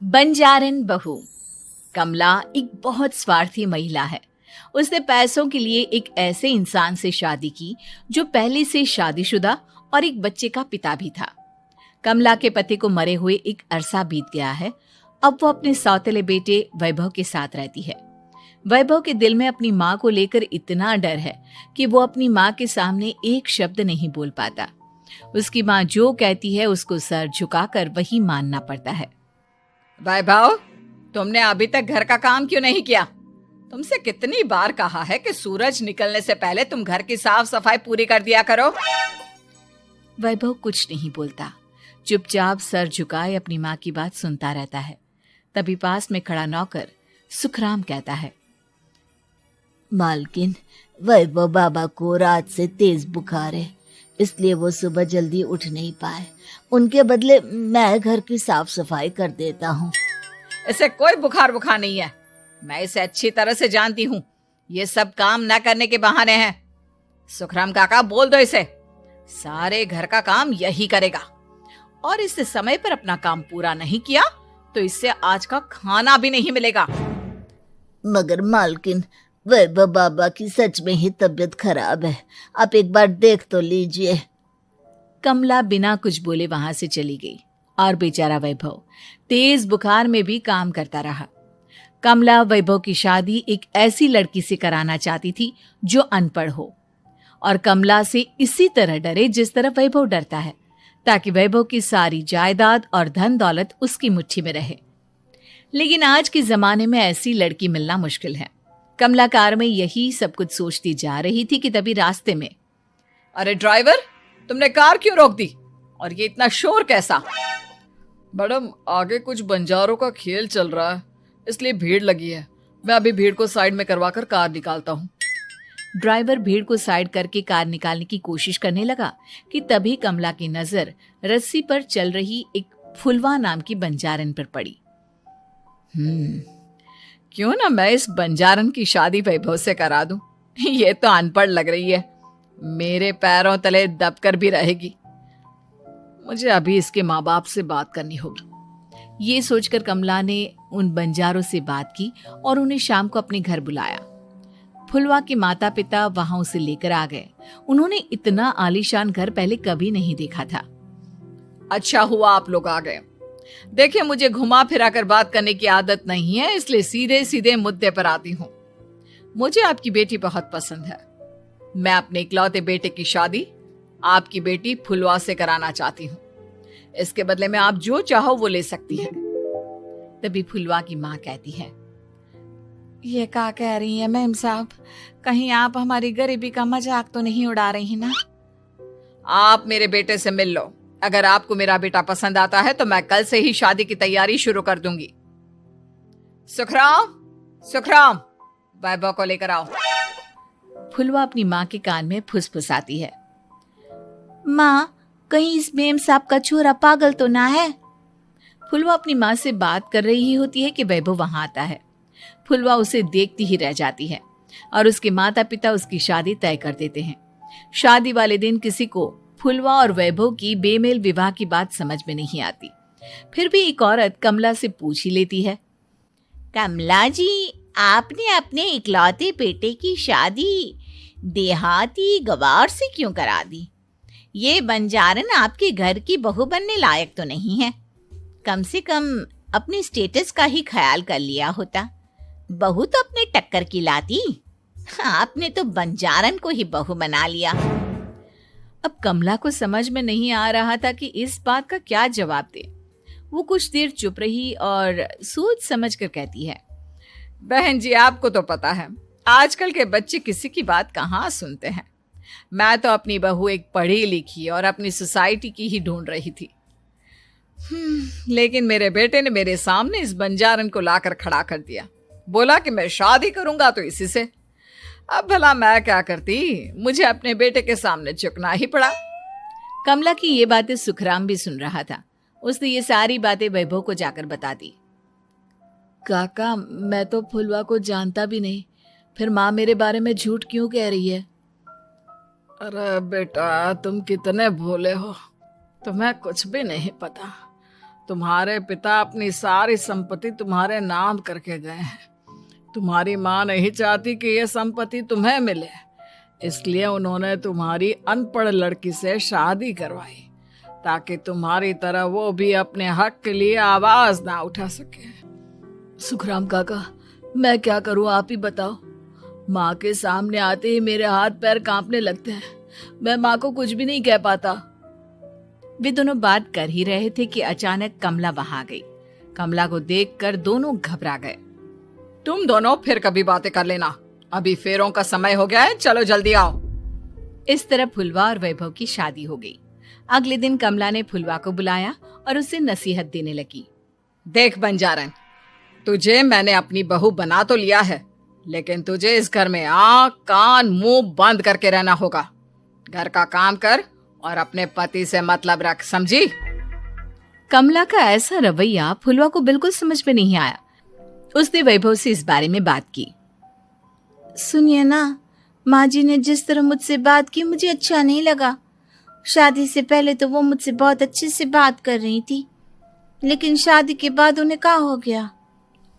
बंजारन बहू। कमला एक बहुत स्वार्थी महिला है। उसने पैसों के लिए एक ऐसे इंसान से शादी की जो पहले से शादीशुदा और एक बच्चे का पिता भी था। कमला के पति को मरे हुए एक अरसा बीत गया है। अब वो अपने सौतेले बेटे वैभव के साथ रहती है। वैभव के दिल में अपनी माँ को लेकर इतना डर है कि वो अपनी माँ के सामने एक शब्द नहीं बोल पाता। उसकी माँ जो कहती है उसको सर झुकाकर वही मानना पड़ता है। वैभव, तुमने अभी तक घर का काम क्यों नहीं किया? तुमसे कितनी बार कहा है कि सूरज निकलने से पहले तुम घर की साफ सफाई पूरी कर दिया करो। वैभव कुछ नहीं बोलता, चुपचाप सर झुकाए अपनी माँ की बात सुनता रहता है। तभी पास में खड़ा नौकर सुखराम कहता है, मालकिन, वैभव बाबा को रात से तेज बुखार है, इसलिए वो सुबह जल्दी उठ नहीं पाए। उनके बदले मैं घर की साफ सफाई कर देता हूँ। इसे कोई बुखार नहीं है। मैं इसे अच्छी तरह से जानती हूँ। ये सब काम न करने के बहाने हैं। सुखराम काका, बोल दो इसे, सारे घर का काम यही करेगा। और इससे समय पर अपना काम पूरा नहीं किया तो इससे आज का खाना भी नहीं मिलेगा। मगर मालकिन, वैभव बाबा की सच में ही तबीयत खराब है, आप एक बार देख तो लीजिए। कमला बिना कुछ बोले वहां से चली गई और बेचारा वैभव तेज बुखार में भी काम करता रहा। कमला वैभव की शादी एक ऐसी लड़की से कराना चाहती थी जो अनपढ़ हो और कमला से इसी तरह डरे जिस तरह वैभव डरता है, ताकि वैभव की सारी जायदाद और धन दौलत उसकी मुट्ठी में रहे। लेकिन आज के जमाने में ऐसी लड़की मिलना मुश्किल है। कमला कार में यही सब कुछ सोचती जा रही थी कि तभी रास्ते में, अरे ड्राइवर, तुमने कार क्यों रोक दी? और ये इतना शोर कैसा? मैडम, आगे कुछ बंजारों का खेल चल रहा है, इसलिए भीड़ लगी है। मैं अभी भीड़ को साइड में करवाकर कार निकालता हूँ। ड्राइवर भीड़ को साइड करके कार निकालने की कोशिश करने लगा कि तभी कमला की नजर रस्सी पर चल रही एक फुलवा नाम की बंजारन पर पड़ी। क्यों ना मैं इस बंजारन की शादी वैभव से करा दूं? ये तो अनपढ़ लग रही है, मेरे पैरों तले दबकर भी रहेगी। मुझे अभी इसके माँ बाप से बात करनी होगी। ये सोचकर कमला ने उन बंजारों से बात की और उन्हें शाम को अपने घर बुलाया। फुलवा के माता पिता वहां उसे लेकर आ गए। उन्होंने इतना आलीशान घर पहले कभी नहीं देखा था। अच्छा हुआ आप लोग आ गए। देखिए, मुझे घुमा फिरा कर बात करने की आदत नहीं है, इसलिए सीधे सीधे मुद्दे पर आती हूँ। मुझे आपकी बेटी बहुत पसंद है। मैं अपने इकलौते बेटे की शादी आपकी बेटी फुलवा से कराना चाहती हूँ। इसके बदले में आप जो चाहो वो ले सकती हैं। तभी फुलवा की माँ कहती है, ये क्या कह रही है मैम साहब? कहीं आप हमारी गरीबी का मजाक तो नहीं उड़ा रही ना? आप मेरे बेटे से मिल लो। अगर आपको मेरा बेटा पसंद आता है तो मैं कल से ही शादी की तैयारी शुरू कर दूंगी। सुखराम, वैभव को लेकर आओ। फुलवा अपनी माँ के कान में फुसफुसाती है, माँ, कहीं इस मेम साहब का छोरा पागल तो ना है? फुलवा अपनी माँ से बात कर रही होती है कि वैभव वहां आता है। फुलवा उसे देखती ही रह जाती है और उसके माता पिता उसकी शादी तय कर देते हैं। शादी वाले दिन किसी को फुलवा और वैभव की बेमेल विवाह की बात समझ में नहीं आती। फिर भी एक औरत कमला से पूछ ही लेती है, कमला जी, आपने अपने इकलौते बेटे की शादी देहाती गवार से क्यों करा दी? ये बंजारन आपके घर की बहू बनने लायक तो नहीं है। कम से कम अपने स्टेटस का ही ख्याल कर लिया होता। बहू तो अपने टक्कर की लाती, आपने तो बंजारन को ही बहू बना लिया। अब कमला को समझ में नहीं आ रहा था कि इस बात का क्या जवाब दे। वो कुछ देर चुप रही और सोच समझ कर कहती है, बहन जी, आपको तो पता है आजकल के बच्चे किसी की बात कहाँ सुनते हैं। मैं तो अपनी बहू एक पढ़ी लिखी और अपनी सोसाइटी की ही ढूंढ रही थी। लेकिन मेरे बेटे ने मेरे सामने इस बंजारन को लाकर खड़ा कर दिया। बोला कि मैं शादी करूंगा तो इसी से। अब भला मैं क्या करती, मुझे अपने बेटे के सामने झुकना ही पड़ा। कमला की ये बातें सुखराम भी सुन रहा था। उसने ये सारी बातें वैभव को जाकर बता दी। काका, मैं तो फुलवा को जानता भी नहीं, फिर माँ मेरे बारे में झूठ क्यों कह रही है? अरे बेटा, तुम कितने भोले हो, तुम्हें कुछ भी नहीं पता। तुम्हारे पिता अपनी सारी संपत्ति तुम्हारे नाम करके गए हैं। तुम्हारी माँ नहीं चाहती कि यह संपत्ति तुम्हें मिले, इसलिए उन्होंने तुम्हारी अनपढ़ लड़की से शादी करवाई ताकि तुम्हारी तरह वो भी अपने हक के लिए आवाज ना उठा सके। सुखराम काका, मैं क्या करूं, आप ही बताओ। माँ के सामने आते ही मेरे हाथ पैर कांपने लगते हैं। मैं माँ को कुछ भी नहीं कह पाता। वे दोनों बात कर ही रहे थे कि अचानक कमला वहां आ गई। कमला को देखकर दोनों घबरा गए। तुम दोनों फिर कभी बातें कर लेना, अभी फेरों का समय हो गया है, चलो जल्दी आओ। इस तरह फुलवा और वैभव की शादी हो गई। अगले दिन कमला ने फुलवा को बुलाया और उसे नसीहत देने लगी। देख बंजारन, तुझे मैंने अपनी बहू बना तो लिया है, लेकिन तुझे इस घर में आँख कान मुंह बंद करके रहना होगा। घर का काम कर और अपने पति से मतलब रख, समझी? कमला का ऐसा रवैया फुलवा को बिल्कुल समझ में नहीं आया। उसने वैभव से इस बारे में बात की। सुनिए ना, माँ जी ने जिस तरह मुझसे बात की मुझे अच्छा नहीं लगा। शादी से पहले तो वो मुझसे बहुत अच्छे से बात कर रही थी, लेकिन शादी के बाद उन्हें क्या हो गया?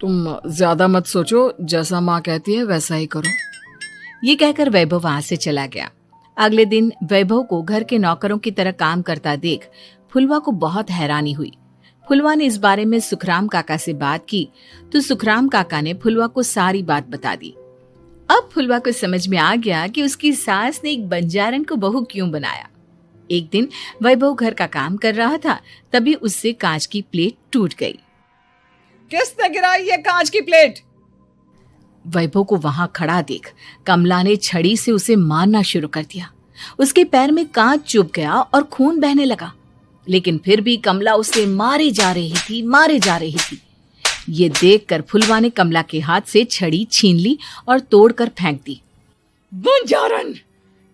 तुम ज्यादा मत सोचो, जैसा माँ कहती है वैसा ही करो। ये कहकर वैभव वहां से चला गया। अगले दिन वैभव को घर के नौकरों की तरह काम करता देख फुलवा को बहुत हैरानी हुई। फुलवा ने इस बारे में सुखराम काका से बात की तो सुखराम काका ने फुलवा को सारी बात बता दी। अब फुलवा को समझ में आ गया कि उसकी सास ने एक बंजारन को बहू क्यों बनाया। एक दिन वैभव घर का काम कर रहा था, तभी उससे कांच की प्लेट टूट गई। किसने गिराई ये कांच की प्लेट? वैभव को वहां खड़ा देख कमला ने छड़ी से उसे मारना शुरू कर दिया। उसके पैर में कांच चुभ गया और खून बहने लगा, लेकिन फिर भी कमला उसे मारे जा रही थी। ये देखकर फुलवा ने कमला के हाथ से छड़ी छीन ली और तोड़कर फेंक दी। बंजारन,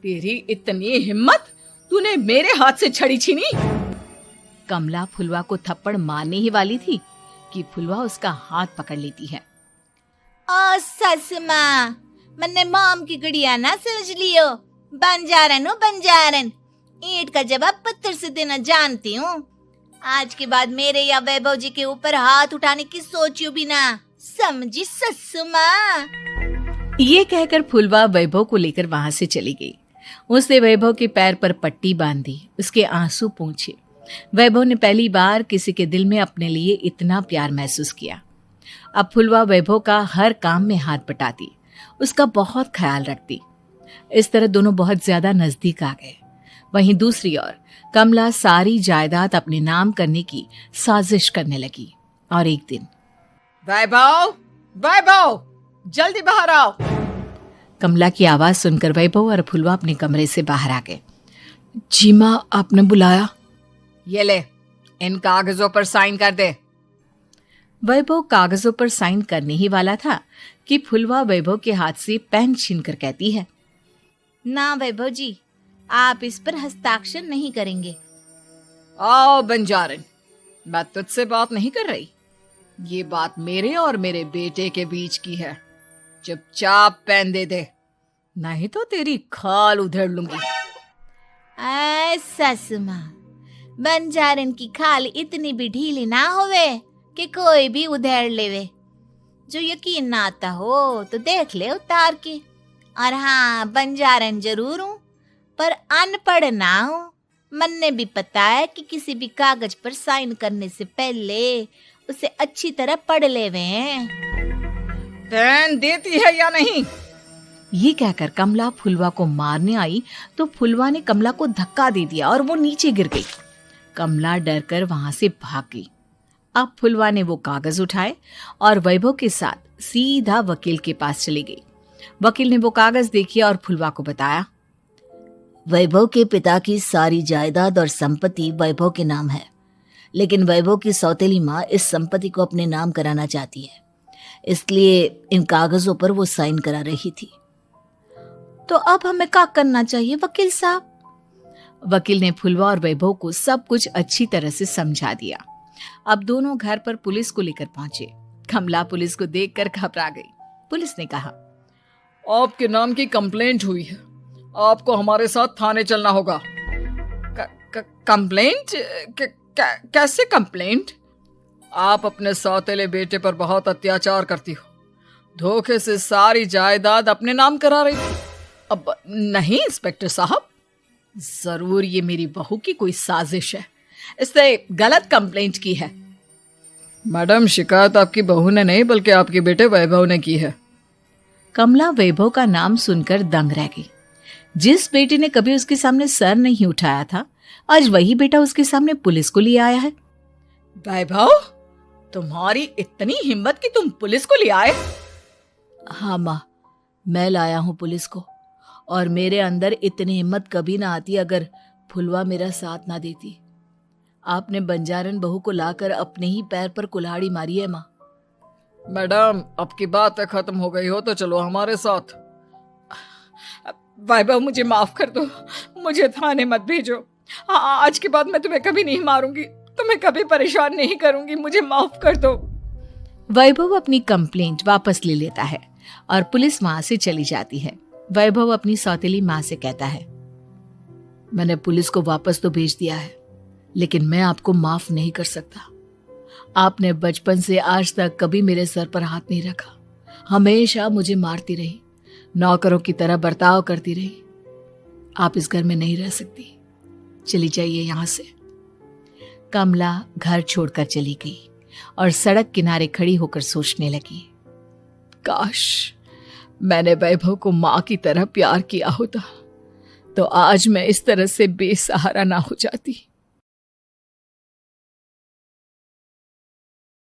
तेरी इतनी हिम्मत, तूने मेरे हाथ से छड़ी छीनी? कमला फुलवा को थप्पड़ मारने ही वाली थी कि फुलवा उसका हाथ पकड़ लेती है। ओ सस माँ, मैंने मॉम की गुड़िया ना समझ लियो। बंजारन हो बंजारन, ईंट का जवाब पत्थर से देना जानती हूँ। आज के बाद मेरे या वैभव जी के ऊपर हाथ उठाने की सोचियो भी ना, समझी ससु माँ? ये कहकर फुलवा वैभव को लेकर वहां से चली गई। उसने वैभव के पैर पर पट्टी बांधी, उसके आंसू पोंछे। वैभव ने पहली बार किसी के दिल में अपने लिए इतना प्यार महसूस किया। अब फुलवा वैभव का हर काम में हाथ बटाती, उसका बहुत ख्याल रखती। इस तरह दोनों बहुत ज्यादा नजदीक आ गए। वहीं दूसरी ओर कमला सारी जायदाद अपने नाम करने की साजिश करने लगी। और एक दिन, वैभव, वैभव, जल्दी बाहर आओ। कमला की आवाज सुनकर वैभव और फुलवा अपने कमरे से बाहर आ गए। जी माँ, आपने बुलाया? ये ले, इन कागजों पर साइन कर दे। वैभव कागजों पर साइन करने ही वाला था कि फुलवा वैभव के हाथ से पेन छीनकर कहती है, ना वैभव जी, आप इस पर हस्ताक्षर नहीं करेंगे। आओ बंजारन, मैं तुझसे बात नहीं कर रही। ये बात मेरे और मेरे बेटे के बीच की है। चुपचाप पेन दे दे, नहीं तो तेरी खाल उधेड़ लूंगी। ससु माँ, बंजारन की खाल इतनी भी ढीली ना होवे कि कोई भी उधेड़ लेवे। जो यकीन ना आता हो तो देख ले उतार के। और हाँ, बंजारन जरूर हूँ पर अनपढ़ ना हूँ। मैंने भी पता है कि किसी भी कागज पर साइन करने से पहले उसे अच्छी तरह पढ़ लेवे हैं। पेन देती है या नहीं? ये कहकर कमला फुलवा को मारने आई तो फुलवा ने कमला को धक्का दे दिया और वो नीचे गिर गई। कमला डरकर वहां से भाग गई। अब फुलवा ने वो कागज उठाए और वैभव के साथ सीधा वकील के पास चली गई। वकील ने वो कागज देखे और फुलवा को बताया, वैभव के पिता की सारी जायदाद और संपत्ति वैभव के नाम है, लेकिन वैभव की सौतेली माँ इस संपत्ति को अपने नाम कराना चाहती है, इसलिए इन कागजों पर वो साइन करा रही थी। तो अब हमें क्या करना चाहिए वकील साहब? वकील ने फुलवा और वैभव को सब कुछ अच्छी तरह से समझा दिया। अब दोनों घर पर पुलिस को लेकर पहुंचे। कमला पुलिस को देखकर घबरा गई। पुलिस ने कहा, आपके नाम की कंप्लेंट हुई है, आपको हमारे साथ थाने चलना होगा। कंप्लेंट? कैसे कंप्लेंट? आप अपने सौतेले बेटे पर बहुत अत्याचार करती हो, धोखे से सारी जायदाद अपने नाम करा रही थी। अब नहीं इंस्पेक्टर साहब, जरूर ये मेरी बहू की कोई साजिश है, इसने गलत कंप्लेंट की है। मैडम, शिकायत आपकी बहू ने नहीं बल्कि आपके बेटे वैभव ने की है। कमला वैभव का नाम सुनकर दंग रह गई। जिस बेटे ने कभी उसके सामने सर नहीं उठाया था, आज वही बेटा उसके सामने पुलिस को लिए आया है। वैभव, तुम्हारी इतनी हिम्मत कि तुम पुलिस को ले आए? हाँ माँ, मैं लाया हूँ पुलिस को, और मेरे अंदर इतनी हिम्मत कभी ना आती अगर फुलवा मेरा साथ ना देती। आपने बंजारन बहू को लाकर अपने ही पैर पर कुल्हाड़ी मारी है माँ। मैडम, अब की बात खत्म हो गई हो तो चलो हमारे साथ। वैभव, मुझे माफ कर दो, मुझे थाने मत भेजो। आज के बाद मैं तुम्हें कभी नहीं मारूंगी, तुम्हें कभी परेशान नहीं करूंगी, मुझे माफ कर दो। वैभव अपनी कंप्लेंट वापस ले लेता है और पुलिस वहां से चली जाती है। वैभव अपनी सौतेली माँ से कहता है, मैंने पुलिस को वापस तो भेज दिया है, लेकिन मैं आपको माफ नहीं कर सकता। आपने बचपन से आज तक कभी मेरे सर पर हाथ नहीं रखा, हमेशा मुझे मारती रही, नौकरों की तरह बर्ताव करती रही। आप इस घर में नहीं रह सकती, चली जाइए यहां से। कमला घर छोड़कर चली गई और सड़क किनारे खड़ी होकर सोचने लगी, काश मैंने वैभव को माँ की तरह प्यार किया होता तो आज मैं इस तरह से बेसहारा ना हो जाती।